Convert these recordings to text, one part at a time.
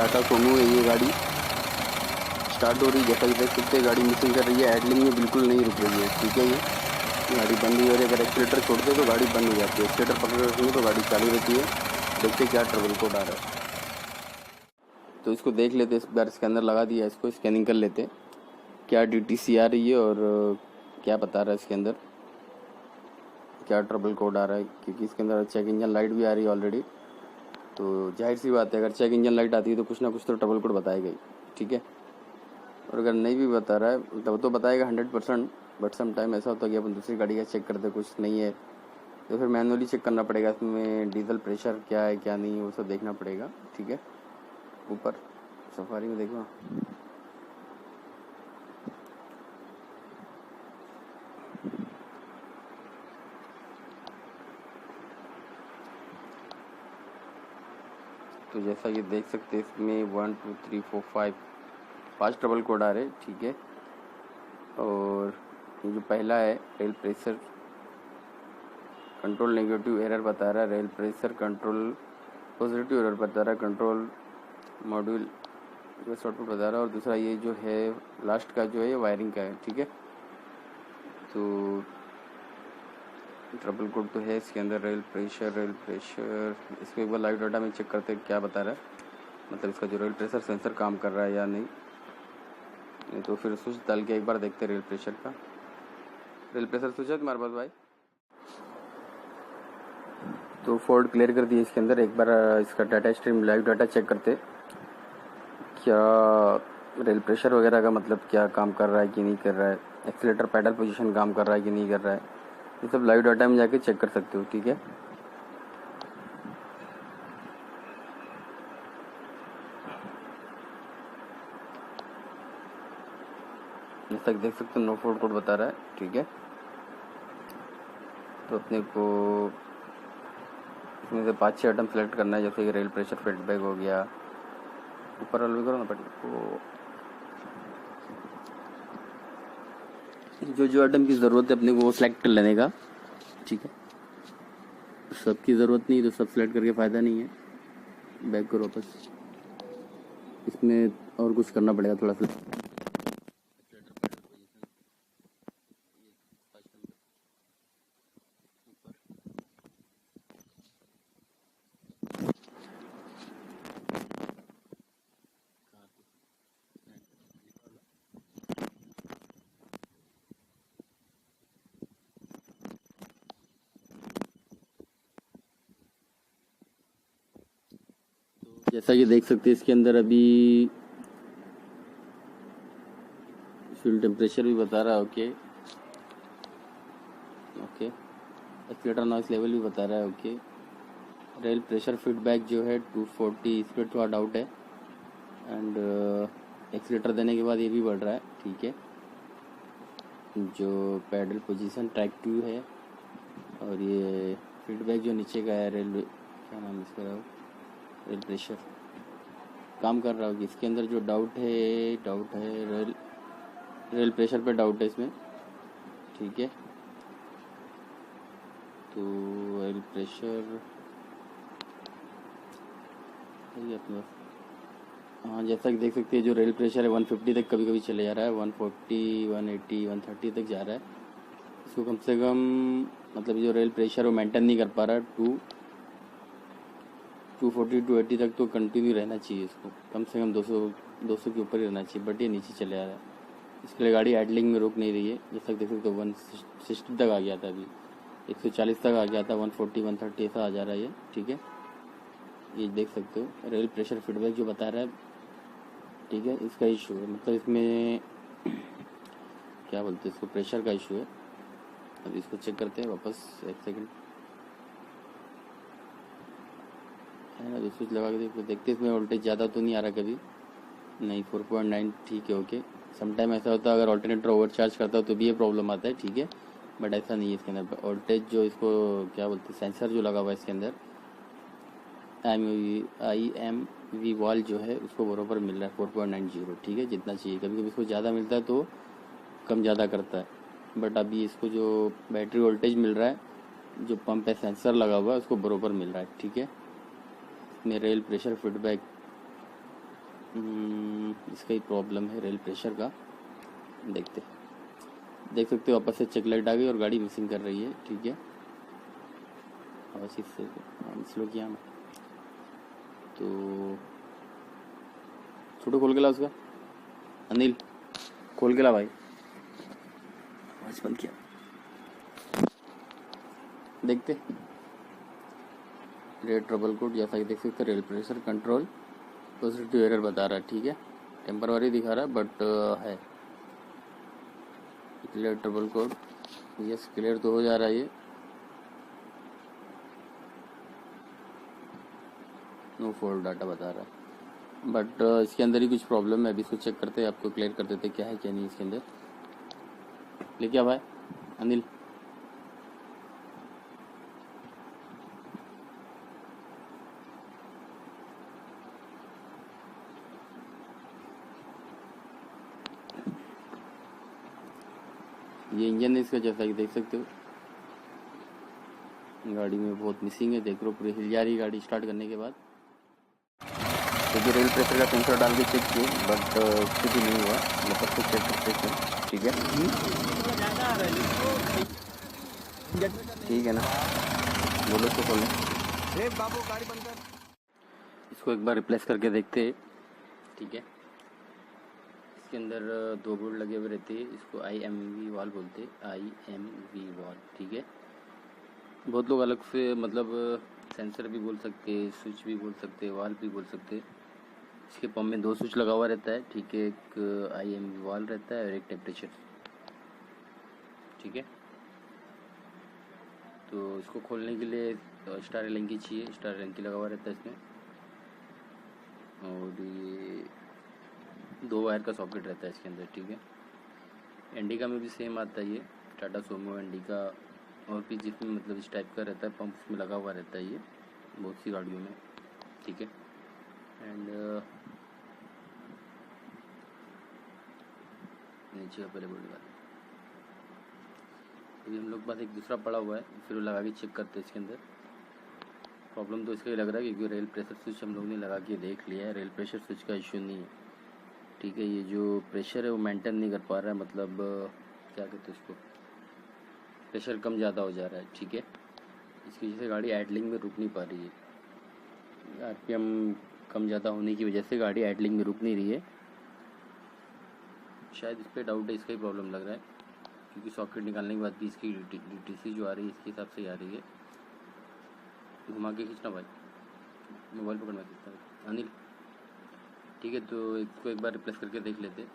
टाटा सोनू है ये गाड़ी। स्टार्ट हो रही, जैसा कि देख सकते हैं गाड़ी मिसिंग कर रही है, एडलिंग में बिल्कुल नहीं रुक रही है। ठीक है, ये गाड़ी बंद हो रही है। अगर एक्सीलेटर छोड़ते तो गाड़ी बंद हो जाती है, एक्सीलेटर पकड़ रखेंगे तो गाड़ी चालू रहती है। देखते क्या ट्रबल कोड आ रहा है, तो इसको देख लेते। इस बार स्कैनर लगा दिया, इसको स्कैनिंग कर लेते क्या DTC आ रही है और क्या बता रहा है इसके अंदर, क्या ट्रबल कोड आ रहा है। क्योंकि इसके अंदर चेक इंजन लाइट भी आ रही है ऑलरेडी, तो जाहिर सी बात है अगर चेक इंजन लाइट आती है तो कुछ ना कुछ तो ट्रबल कोड बताएगा ही। ठीक है, और अगर नहीं भी बता रहा है तब तो बताएगा 100%। बट सम टाइम ऐसा होता है कि अपन दूसरी गाड़ी का चेक करते कुछ नहीं है तो फिर मैनुअली चेक करना पड़ेगा, इसमें डीजल प्रेशर क्या है क्या नहीं, वो सब देखना पड़ेगा। ठीक है, ऊपर सफारी में देखो, तो जैसा कि देख सकते हैं इसमें 1 2 3 4 5 ट्रबल कोड आ रहे। ठीक है, और ये जो पहला है rail pressure control negative error बता रहा है, rail pressure control positive error बता रहा है, कंट्रोल मॉड्यूल शॉर्टपुट बता रहा है। और दूसरा ये जो है लास्ट का जो है ये वायरिंग का है। ठीक है, तो ट्रबल कोड तो है इसके अंदर। रेल प्रेशर इसको एक बार लाइव डाटा में चेक करते हैं क्या बता रहा है, मतलब इसका जो रेल प्रेशर सेंसर काम कर रहा है या नहीं तो फिर स्विच डाल के एक बार देखते हैं रेल प्रेशर का। रेल प्रेशर स्विच है तुम्हारे पास भाई? तो फोल्ड क्लियर कर दिए इसके अंदर। एक बार इसका data stream live data check करते क्या रेल प्रेशर वगैरह का मतलब क्या काम कर रहा है कि नहीं कर रहा है, एक्सीलेटर पैडल पोजीशन काम कर रहा है कि नहीं कर रहा है, ये सब लाइव डाटा में जाके चेक कर सकते हो। ठीक है, जैसा तक देख सकते हो नो फोल्ड कोड बता रहा है। ठीक है, तो अपने को इसमें से 5-6 आइटम सेलेक्ट करना है, जैसे कि रेल प्रेशर फीडबैक हो गया। ऊपर वाले करो ना बटन को, जो जो आइटम की ज़रूरत है अपने को वो सिलेक्ट कर लेने का। ठीक है, सबकी ज़रूरत नहीं तो सब सिलेक्ट करके फ़ायदा नहीं है। बैक करो वापस, इसमें और कुछ करना पड़ेगा थोड़ा सा। जैसा कि देख सकते हैं इसके अंदर अभी फ्यूल टेम्परेचर भी बता रहा है। ओके, एक्सीलेटर नॉइस लेवल भी बता रहा है। ओके, रेल प्रेशर फीडबैक जो है 240, इस पर थोड़ा डाउट है। एंड एक्सीलेटर देने के बाद ये भी बढ़ रहा है। ठीक है, जो पैडल पोजीशन ट्रैक 2 है, और ये फीडबैक जो नीचे का है रेल, क्या नाम इसका, रेल प्रेशर काम कर रहा होगी। इसके अंदर जो डाउट है रेल प्रेशर पे डाउट है इसमें। ठीक है, तो रेल प्रेशर ये अपना, हाँ जैसा कि देख सकते हैं जो रेल प्रेशर है 150 तक कभी कभी चले जा रहा है, 140 180 130 तक जा रहा है। इसको कम से कम मतलब जो रेल प्रेशर वो मेंटेन नहीं कर पा रहा है। 240 280 तक तो कंटिन्यू रहना चाहिए, इसको कम से कम 200 के ऊपर ही रहना चाहिए। बट ये नीचे चले आ रहा है, इसके लिए गाड़ी आइडलिंग में रुक नहीं रही है। जैसा देख सकते हो 160 तक आ गया था, अभी 140 तक आ गया था, 140 130 ऐसा आ जा रहा है ये। ठीक है, ये देख सकते हो रेल प्रेशर फीडबैक जो बता रहा है। ठीक है, इसका इशू है, मतलब इसमें क्या बोलते हैं इसको, प्रेशर का इशू है। अब इसको चेक करते हैं वापस, एक सेकंड है ना, स्विच लगा के देखते हैं इसमें वोल्टेज ज़्यादा तो नहीं आ रहा कभी, नहीं 4.9 ठीक है। ओके, समटाइम ऐसा होता है अगर ऑल्टरनेटर ओवरचार्ज करता है तो भी ये प्रॉब्लम आता है। ठीक है, बट ऐसा नहीं है इसके अंदर। वोल्टेज जो इसको क्या बोलते हैं, सेंसर जो लगा हुआ है इसके अंदर, IMV वॉल जो है उसको बराबर मिल रहा है 4.90। ठीक है, जितना चाहिए। कभी कभी इसको ज़्यादा मिलता है तो कम ज़्यादा करता है, बट अभी इसको जो बैटरी वोल्टेज मिल रहा है, जो पंप है सेंसर लगा हुआ है उसको बराबर मिल रहा है। ठीक है, इसमें रेल प्रेशर फीडबैक इसका ही प्रॉब्लम है रेल प्रेशर का। देख सकते हो वापस से चेक लाइट आ गई और गाड़ी मिसिंग कर रही है। ठीक है, बस इससे स्लो किया ना तो छोटू खोल के ला उसका, अनिल खोल के ला भाई, आवाज बंद किया। देखते रेड ट्रबल कोड जैसा कि देख सकते rail pressure control positive error बता रहा है। ठीक है, टेम्पररी दिखा रहा है बट है clear trouble code. Yes clear तो हो जा रहा है ये, नो फॉल्ट डाटा बता रहा है बट इसके अंदर ही कुछ प्रॉब्लम है। अभी इसको चेक करते हैं, आपको क्लियर कर देते क्या है क्या नहीं इसके अंदर। लेके आ भाई अनिल। ये इंजन है इसका, जैसा कि देख सकते हो गाड़ी में बहुत मिसिंग है। देख लो पूरी हिल जा रही है गाड़ी स्टार्ट करने के बाद। क्योंकि रेल प्रेशर का सेंसर डाल के चेक किए बट कुछ भी नहीं हुआ, मतलब तो चेक करते हैं। ठीक है ठीक है ना, बोलो तो खोलें बाबू गाड़ी बंद कर। इसको एक बार रिप्लेस करके देखते हैं। ठीक है, इसके अंदर दो बोर्ड लगे हुए रहते हैं, इसको IMV वाल बोलते हैं, IMV वाल। ठीक है, बहुत लोग अलग से मतलब सेंसर भी बोल सकते हैं, स्विच भी बोल सकते हैं, वाल भी बोल सकते हैं। इसके पंप में दो स्विच लगा हुआ रहता है। ठीक है, एक IMV वाल रहता है और एक टेम्परेचर। ठीक है, तो इसको खोलने के लिए स्टार एलंकी चाहिए, स्टार एलंकी लगा हुआ रहता है इसमें। और ये 2 वायर का सॉकेट रहता है इसके अंदर। ठीक है, इंडिका में भी सेम आता है ये, टाटा सोमो इंडिका और भी जिसमें मतलब इस टाइप का रहता है पंप, उसमें लगा हुआ रहता है ये बहुत सी गाड़ियों में। ठीक है, एंड नीचे का पहले बोर्ड लगा, अभी हम लोग के पास एक दूसरा पड़ा हुआ है, फिर वो लगा के चेक करते हैं इसके अंदर। प्रॉब्लम तो इसका ही लग रहा है क्योंकि रेल प्रेशर स्विच हम लोग ने लगा के देख लिया है, रेल प्रेशर स्विच का इशू नहीं है। ठीक है, ये जो प्रेशर है वो मेंटेन नहीं कर पा रहा है, मतलब क्या कहते हैं उसको, प्रेशर कम ज़्यादा हो जा रहा है। ठीक है, इसकी वजह से गाड़ी आइडलिंग में रुक नहीं पा रही है। RPM कम ज़्यादा होने की वजह से गाड़ी आइडलिंग में रुक नहीं रही है। शायद इस पर डाउट है, इसका ही प्रॉब्लम लग रहा है क्योंकि सॉकेट निकालने के बाद भी इसकी DTC जो आ रही है इसके हिसाब से ही आ रही है। घुमा के खींचना भाई, मोबाइल पकड़ना खींचता है अनिल। ठीक है, तो इसको एक बार रिप्लेस करके देख लेते,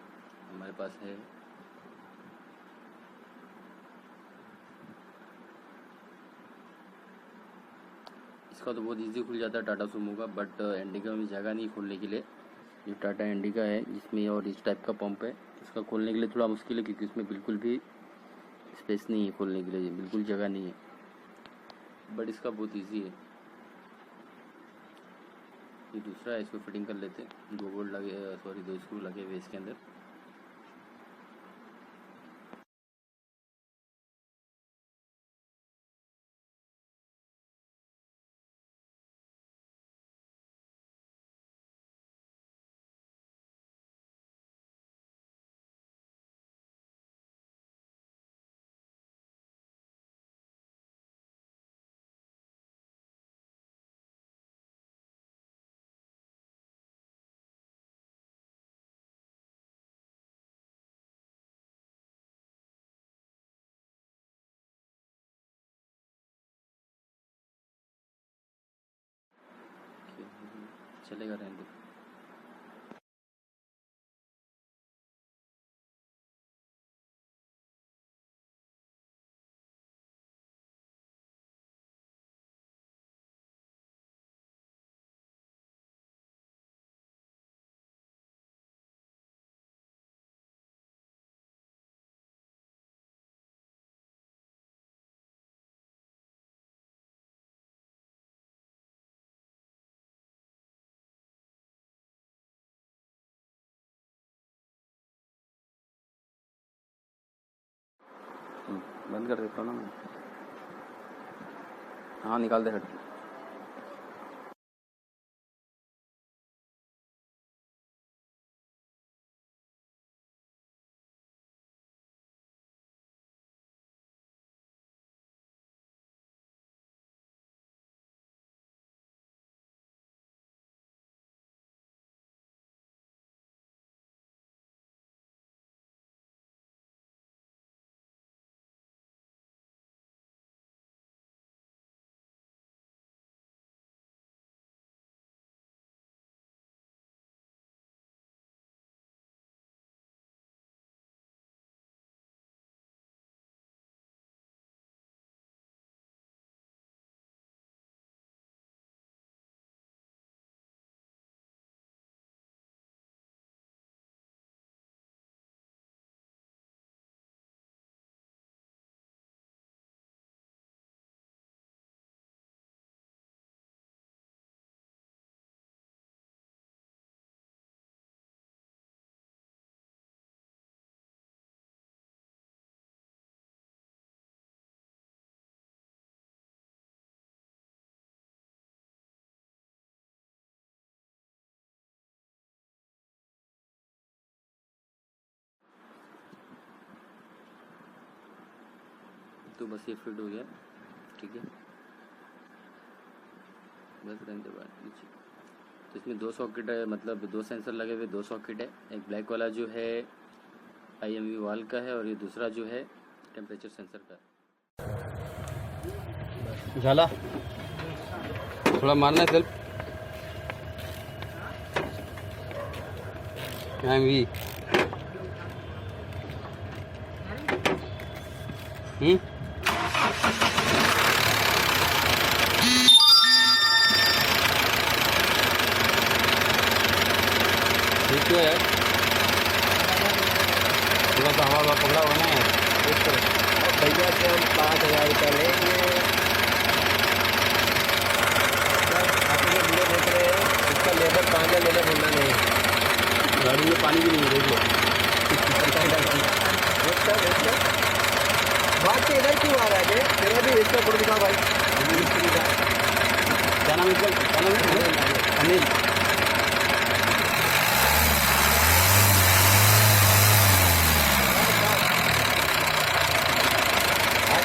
हमारे पास है। इसका तो बहुत इजी खुल जाता है टाटा सुमो का, बट इंडिका में जगह नहीं खोलने के लिए। जो टाटा इंडिका है जिसमें और इस टाइप का पंप है, इसका खोलने के लिए थोड़ा मुश्किल है क्योंकि उसमें बिल्कुल भी स्पेस नहीं है खोलने के लिए, बिल्कुल जगह नहीं है। बट इसका बहुत इजी है। ये दूसरा है, इसको फिटिंग कर लेते हैं। 2 बोल्ट लगे, सॉरी 2 स्क्रू लगे हुए इसके अंदर। चलेगा रहने दो। बंद कर देता हूँ ना मैं। हाँ निकाल दे हट। तो बस ये फिट हो गया, ठीक है। बस रहने बाद नीचे तो इसमें 2 सॉकेट है, मतलब 2 सेंसर लगे हुए, 2 सॉकेट है। एक ब्लैक वाला जो है IMV वाल का है और ये दूसरा जो है टेम्परेचर सेंसर का है। झाला थोड़ा मारना है सेल्फ IMV। ठीक है यार, थोड़ा सा हवा पकड़ा हुआ ना है। भैया से हम 5,000 रुपये लेंगे। अपने वीडियो देख रहे हैं, इसका लेबर 5,000 लेना भूलना नहीं। गाड़ी में पानी भी नहीं है, देख लो। बात तो इधर क्यों आ रहा है? तेरा भी इसका फोटो दिखा भाई। क्या नाम है? क्या नाम है? अनिल।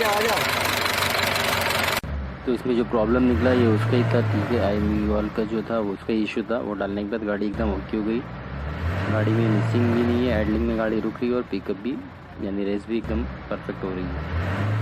आ जाओ। तो इसमें जो प्रॉब्लम निकला ये उसका ही था, ठीक है। IMV वाल का जो था वो उसका इशू था। वो डालने के बाद गाड़ी एकदम ओके हो गई। गाड़ी में मिसिंग भी नहीं है, एडलिंग में गाड़ी रुक रही है और पिकअप भी यानी रेस भी एकदम परफेक्ट हो रही है।